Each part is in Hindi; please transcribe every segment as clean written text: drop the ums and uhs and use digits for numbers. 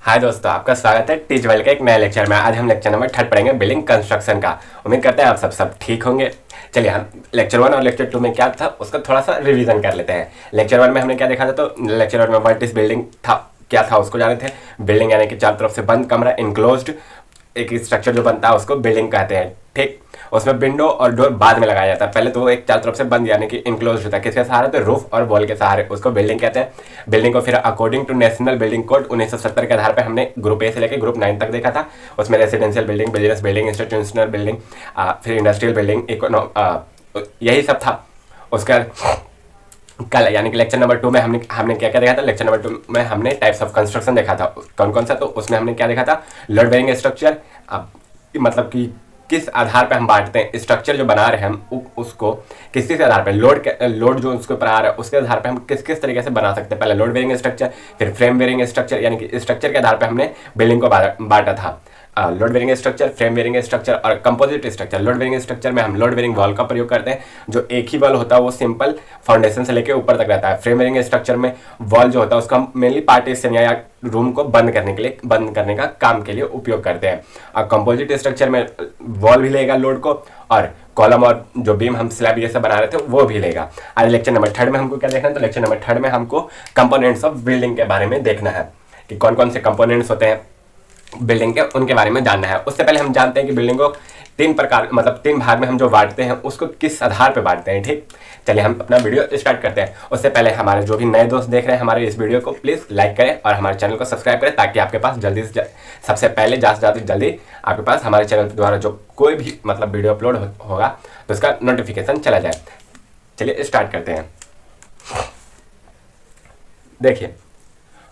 हाय दोस्तों, आपका स्वागत है टीच वर्ल्ड के एक नए लेक्चर में। आज हम लेक्चर नंबर 3 पढ़ेंगे बिल्डिंग कंस्ट्रक्शन का। उम्मीद करते हैं आप सब ठीक होंगे। चलिए हम लेक्चर 1 और लेक्चर 2 में क्या था उसका थोड़ा सा रिवीजन कर लेते हैं। लेक्चर 1 में हमने क्या देखा था, तो लेक्चर 1 में व्हाट इज बिल्डिंग था, क्या था उसको जाने थे। बिल्डिंग यानी कि चारों तरफ से बंद कमरा, इनक्लोज्ड एक स्ट्रक्चर जो बनता है उसको बिल्डिंग कहते हैं। ठीक, उसमें विंडो और डोर बाद में लगाया जाता है, पहले तो वो एक चारों तरफ से बंद यानी कि इनक्लोज होता है। किसके सहारे? तो रूफ और वॉल के सहारे, उसको बिल्डिंग कहते हैं। बिल्डिंग को फिर according to national building code 1970 के आधार पर हमने ग्रुप ए से लेकर ग्रुप 9 तक देखा था। उसमें residential building, business building, institutional building, फिर इंडस्ट्रियल बिल्डिंग, यही सब था। उसका कल यानी कि लेक्चर नंबर 2 में हमने क्या क्या देखा था। लेक्चर नंबर 2 में हमने टाइप्स ऑफ कंस्ट्रक्शन देखा था। कौन कौन सा? तो उसमें हमने क्या देखा था, लोड बेयरिंग स्ट्रक्चर, मतलब कि किस आधार पे हम बांटते हैं स्ट्रक्चर जो बना रहे हैं हम उसको किस आधार पे लोड जो उसके ऊपर आ रहा है उसके आधार पे हम किस किस तरीके से बना सकते हैं। पहले लोड बेयरिंग स्ट्रक्चर, फिर फ्रेम बेयरिंग स्ट्रक्चर, यानी कि स्ट्रक्चर के आधार पे हमने बिल्डिंग को बांटा था। Load bearing structure, frame bearing structure और composite structure. Load bearing structure में हम लोड बेयरिंग वॉल का प्रयोग करते हैं, जो एक ही वॉल होता है वो सिंपल फाउंडेशन से लेकर ऊपर तक रहता है। फ्रेम बेयरिंग स्ट्रक्चर में वॉल जो होता है उसका हम मेनली पार्टीशन या रूम को बंद करने का काम के लिए उपयोग करते हैं। और कंपोजिट स्ट्रक्चर में वॉल भी लेगा लोड को, और कॉलम और जो बीम हम स्लैब ये सब बना रहे थे वो भी लेगा। आज लेक्चर नंबर 3 में हमको क्या देखना है, तो लेक्चर नंबर 3 में हमको कंपोनेंट्स ऑफ बिल्डिंग के बारे में देखना है कि कौन कौन से कंपोनेंट्स होते हैं बिल्डिंग के, उनके बारे में जानना है। उससे पहले हम जानते हैं कि बिल्डिंग को 3 भाग में हम जो बांटते हैं उसको किस आधार पे बांटते हैं। ठीक, चलिए हम अपना वीडियो स्टार्ट करते हैं। उससे पहले हमारे जो भी नए दोस्त देख रहे हैं हमारे इस वीडियो को प्लीज़ लाइक करें और हमारे चैनल को सब्सक्राइब करें, ताकि आपके पास जल्दी से सबसे पहले जल्दी आपके पास हमारे चैनल द्वारा जो कोई भी वीडियो अपलोड होगा तो उसका नोटिफिकेशन चला जाए। चलिए स्टार्ट करते हैं। देखिए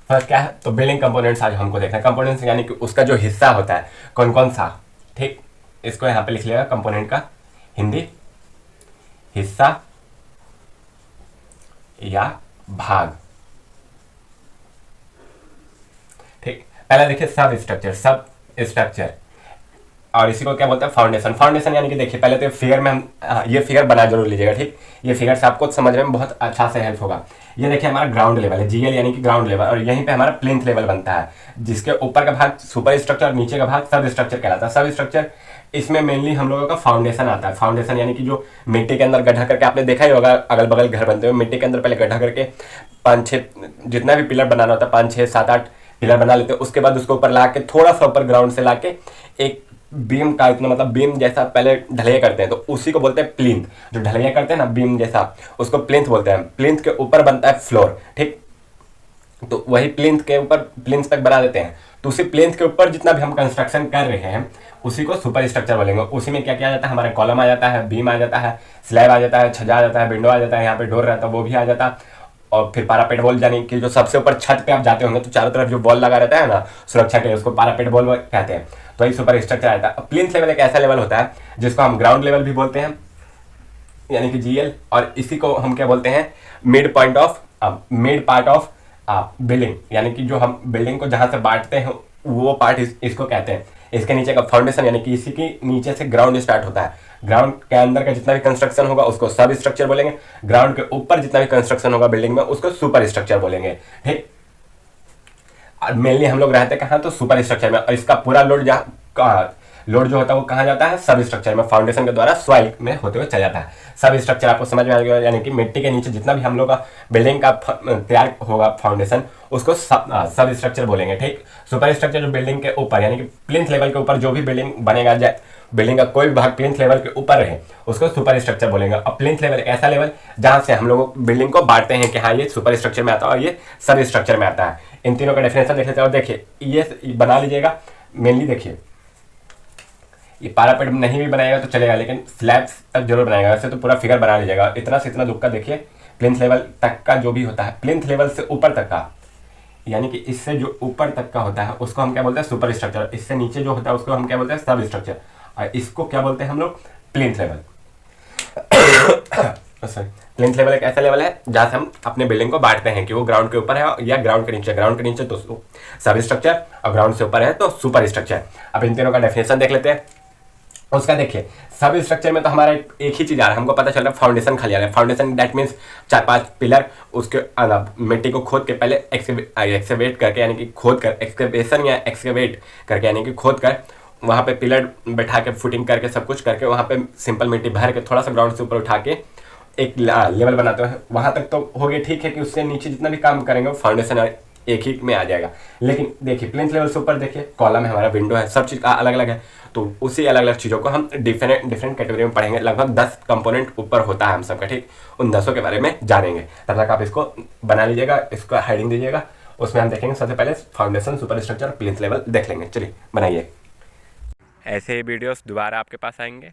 फर्स्ट क्या है, तो बिल्डिंग कंपोनेंट्स आज हमको देखना है। कंपोनेंट्स यानी कि उसका जो हिस्सा होता है कौन कौन सा। ठीक, इसको यहाँ पे लिख लिएगा कंपोनेंट का हिंदी, हिस्सा या भाग। ठीक, पहला देखिए सब स्ट्रक्चर और इसी को क्या बोलते हैं, फाउंडेशन यानी कि देखिए पहले तो फिगर में हम ये फिगर बना जरूर लीजिएगा। ठीक, ये फिगर से आपको समझने में बहुत अच्छा से हेल्प होगा। ये देखिए हमारा ग्राउंड लेवल है, जीएल यानी कि ग्राउंड लेवल, और यहीं पे हमारा प्लिंथ लेवल बनता है, जिसके ऊपर का भाग सुपर स्ट्रक्चर और नीचे का भाग सब स्ट्रक्चर कहलाता है। सब स्ट्रक्चर इसमें मेनली हम लोगों का फाउंडेशन आता है। फाउंडेशन यानी कि जो मिट्टी के अंदर गड्ढा करके, आपने देखा ही होगा अगल बगल घर बनते हुए मिट्टी के अंदर पहले गड्ढा करके 5-6 जितना भी पिलर बनाना होता है 5-6-7-8 पिलर बना लेते हैं। उसके बाद उसको ऊपर ला के थोड़ा सा ऊपर ग्राउंड से ला के एक बीम का इतना बीम जैसा पहले ढलैया करते हैं, तो उसी को बोलते हैं प्लिंथ। जो ढलैया करते हैं ना बीम जैसा, उसको प्लिंथ बोलते हैं। प्लिंथ के ऊपर बनता है फ्लोर। ठीक, तो वही प्लिंथ के ऊपर प्लिंथ तक बना देते हैं। तो उसी प्लिंथ के ऊपर जितना भी हम कंस्ट्रक्शन कर रहे हैं उसी को सुपर स्ट्रक्चर बोलेंगे। उसी में क्या क्या आ जाता है, हमारे कॉलम आ जाता है, बीम आ जाता है, स्लैब आ जाता है, छज्जा आ जाता है, विंडो आ जाता है, यहाँ पे डोर रहता है वो भी आ जाता है, और फिर पारापेट वॉल यानी कि जो सबसे ऊपर छत पे आप जाते होंगे तो चारों तरफ जो वॉल लगा रहता है ना सुरक्षा के लिए, उसको पारापेट वॉल कहते हैं। तो वही सुपर स्ट्रक्चर आता है। प्लिंथ लेवल एक ऐसा लेवल होता है जिसको हम ग्राउंड लेवल भी बोलते हैं यानी कि जीएल, और इसी को हम क्या बोलते हैं, मिड पार्ट ऑफ बिल्डिंग, यानी कि जो हम बिल्डिंग को जहां से बांटते हैं वो पार्ट इसको कहते हैं। इसके नीचे का फाउंडेशन यानी कि इसी के नीचे से ग्राउंड स्टार्ट होता है। ग्राउंड के अंदर का जितना भी कंस्ट्रक्शन होगा उसको सब स्ट्रक्चर बोलेंगे। ग्राउंड के ऊपर जितना भी कंस्ट्रक्शन होगा बिल्डिंग में उसको सुपर स्ट्रक्चर बोलेंगे। ठीक, मेनली हम लोग रहते कहाँ, तो सुपर स्ट्रक्चर में, और इसका पूरा लोड जो होता है वो कहाँ जाता है, सब स्ट्रक्चर में, फाउंडेशन के द्वारा सॉइल में होते हुए चला जाता है। सब स्ट्रक्चर आपको समझ में आ गया, यानी कि मिट्टी के नीचे जितना भी हम लोग का बिल्डिंग का तैयार होगा फाउंडेशन उसको सब स्ट्रक्चर बोलेंगे। ठीक, सुपर स्ट्रक्चर जो बिल्डिंग के ऊपर यानी कि प्लिंथ लेवल के ऊपर जो भी बिल्डिंग बनेगा, बिल्डिंग का कोई भी भाग प्लिंथ लेवल के ऊपर रहे उसको सुपर स्ट्रक्चर बोलेंगे। और प्लिंथ लेवल एक ऐसा लेवल जहां से हम लोग बिल्डिंग को बांटते हैं कि हाँ ये सुपर स्ट्रक्चर में आता है और ये सब स्ट्रक्चर में आता है। इन तीनों का डेफिनेशन देख लेते हैं। और देखिए ये बना लीजिएगा। मेनली देखिए ये पारापेट नहीं भी बनाएगा तो चलेगा, लेकिन स्लैब्स तक जरूर बनाएगा। वैसे तो पूरा फिगर बना लीजिएगा। इतना से इतना दुक्का देखिए प्लिंथ लेवल तक का जो भी होता है, प्लिंथ लेवल से ऊपर तक का यानी कि इससे जो ऊपर तक का होता है उसको हम क्या बोलते हैं, सुपर स्ट्रक्चर। इससे नीचे जो होता है उसको हम क्या बोलते हैं, सब स्ट्रक्चर। और इसको क्या बोलते हैं हम लोग, प्लिंथ लेवल। प्लिंथ लेवल एक ऐसा लेवल है जहां से हम अपने बिल्डिंग को बांटते हैं कि वो ग्राउंड के ऊपर है या ग्राउंड के नीचे। ग्राउंड के नीचे तो सब स्ट्रक्चर और ग्राउंड से ऊपर है तो सुपर स्ट्रक्चर। अब इन तीनों का डेफिनेशन देख लेते हैं। उसका देखिए सब स्ट्रक्चर में तो हमारा एक ही चीज़ आ रहा है, हमको पता चल रहा है फाउंडेशन खाली आ रहा है। फाउंडेशन दैट मीन्स 4-5 पिलर, उसके मिट्टी को खोद के पहले एक्सकेवेट करके, यानी कि खोद कर, एक्सकेवेशन या एक्सकेवेट करके, यानी कि खोद कर वहाँ पे पिलर बैठा के फुटिंग करके सब कुछ करके वहाँ पे सिंपल मिट्टी भर के थोड़ा सा ग्राउंड से ऊपर उठा के एक लेवल बनाते हैं। वहाँ तक तो हो गया, ठीक है कि उससे नीचे जितना भी काम करेंगे वो फाउंडेशन एक ही में आ जाएगा। लेकिन देखिए प्लिंथ लेवल से ऊपर देखिए कॉलम है, हमारा विंडो है, सब चीज़ का अलग अलग है। तो उसी अलग अलग चीज़ों को हम डिफरेंट कैटेगरी में पढ़ेंगे। लगभग 10 कंपोनेंट ऊपर होता है हम सबका, ठीक। उन 10 के बारे में जानेंगे। तब तक आप इसको बना लीजिएगा, इसको हेडिंग दीजिएगा। उसमें हम देखेंगे सबसे पहले foundation, super structure, plinth level देख लेंगे। चलिए बनाइए। ऐसे ही वीडियोस दोबारा आपके पास आएंगे।